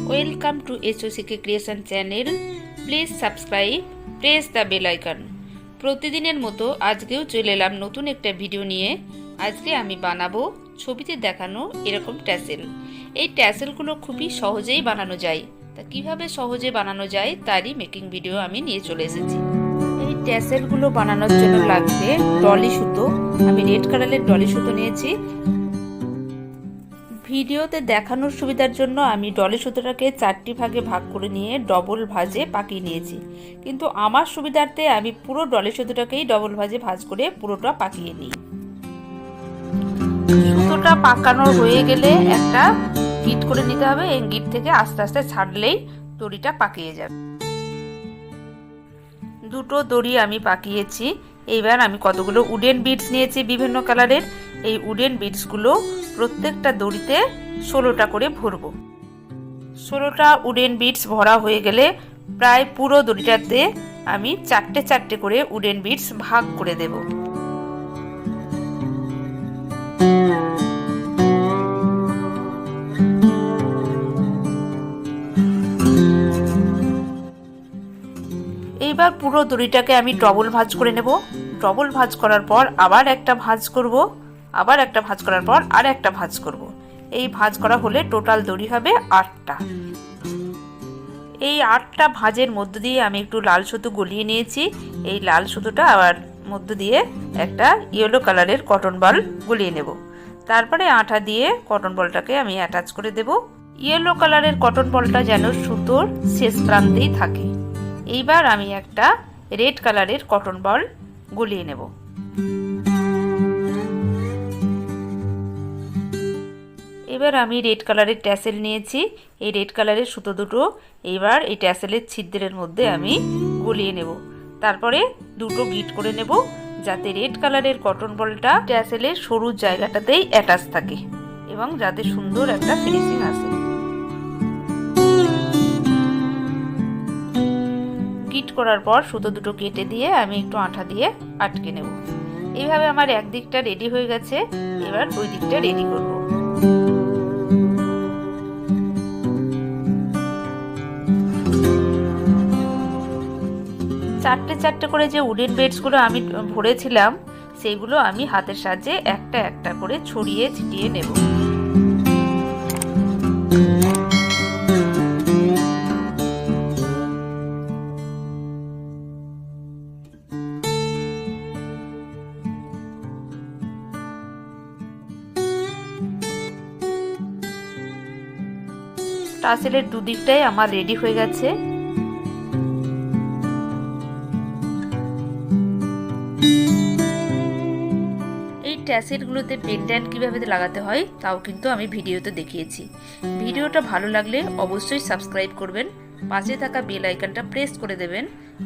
Welcome to SOCK Creation channel. Please subscribe, press the bell icon. প্রতিদিনের মতো আজকেও চলে এলাম নতুন একটা ভিডিও নিয়ে। আজকে আমি বানাবো ছবিতে দেখানো এরকম ট্যাসেল। এই ট্যাসেলগুলো খুবই সহজেই বানানো যায়। তা কিভাবে সহজে বানানো যায় তারই মেকিং ভিডিও আমি নিয়ে চলে এসেছি। এই ট্যাসেলগুলো বানানোর জন্য লাগবে ডলি সুতো। আমি রেড কালারের ডলি সুতো নিয়েছি। ভিডিওতে দেখানোর সুবিধার জন্য আমি ডলি সুতোটাকে 4টি ভাগে ভাগ করে নিয়ে ডবল ভাঁজে পাকিয়ে নিয়েছি, কিন্তু আমার সুবিধার্থে আমি পুরো ডলি সুতোটাকেই ডবল ভাঁজে ভাঁজ করে পুরোটা পাকিয়ে নিই। সুতোটা পাকানো হয়ে গেলে একটা গিট করে নিতে হবে। এই গিট থেকে আস্তে আস্তে ছাড়লেই দড়িটা পাকিয়ে যাবে। দুটো দড়ি আমি পাকিয়েছি। এইবার আমি কতগুলো উডেন বিডস নিয়েছি বিভিন্ন কালারের। এই উডেন বিডসগুলো প্রত্যেকটা দড়িতে 16টা করে ভরবো। 16টা উডেন বিডস ভরা হয়ে গেলে প্রায় পুরো দড়িটাতে আমি 4টে 4টে করে উডেন বিডস ভাগ করে দেব। এইবার পুরো দড়িটাকে আমি ডবল ভাঁজ করে নেব। ডবল ভাঁজ করার পর আবার একটা ভাঁজ করব, আবার একটা ভাঁজ করার পর আর একটা ভাঁজ করব। এই ভাঁজ করা হলে টোটাল দড়ি হবে 8টা। এই 8টা ভাঁজের মধ্য দিয়ে আমি একটু লাল সুতো গলিয়ে নিয়েছি। এই লাল সুতোটা আবার মধ্য দিয়ে একটা ইয়েলো কালারের কটন বল গলিয়ে নেব। তারপরে আঠা দিয়ে কটন বলটাকে আমি অ্যাটাচ করে দেব। ইয়েলো কালারের কটন বলটা যেন সুতোর শেষ প্রান্তেই থাকে। এইবার আমি একটা রেড কালারের কটন বল গলিয়ে নেব। এবার আমি রেড কালারের ট্যাসেল নিয়েছি। এই রেড কালারের সুতো দুটো এবার এই ট্যাসেলের ছিদ্রের মধ্যে আমি গলিয়ে নেব। তারপরে দুটো গিট করে নেব যাতে রেড কালারের কটন বলটা ট্যাসেলের সরু জায়গাটাতেই অ্যাটাচ থাকে এবং যাতে সুন্দর একটা ফিনিশিং আসে। গিট করার পর সুতো দুটো কেটে দিয়ে আমি একটু আঠা দিয়ে আটকে নেব। এইভাবে আমার এক দিকটা রেডি হয়ে গেছে। এবার ওই দিকটা রেডি করব। চারটে চারটে করে যে উডেন বেডসগুলো আমি ভরেছিলাম সেইগুলো আমি হাতের সাহায্যে একটা একটা করে ছড়িয়ে ছিটিয়ে নেব। টাসেলের দুদিকটাই আমার রেডি হয়ে গেছে। এই ট্যাসেলগুলোতে পেন্ডেন্ট কিভাবে লাগাতে হয় তাও কিন্তু আমি ভিডিওতে দেখিয়েছি। ভিডিওটা ভালো লাগলে অবশ্যই সাবস্ক্রাইব করবেন, পাশে থাকা বেল আইকনটা প্রেস করে দেবেন।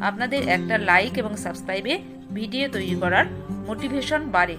আপনাদের একটা লাইক এবং সাবস্ক্রাইবে ভিডিও তৈরি করার মোটিভেশন বাড়ে।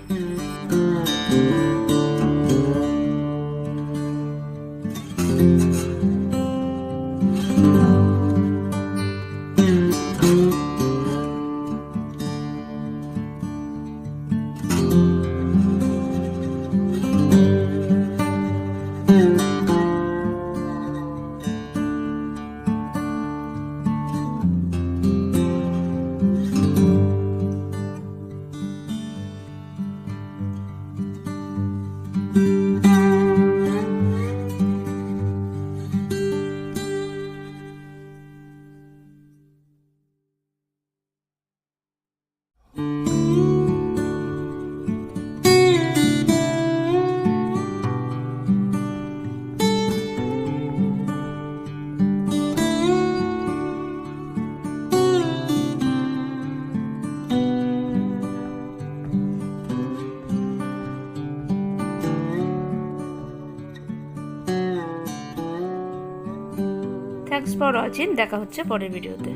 Thanks for watching. দেখা হচ্ছে পরের ভিডিওতে।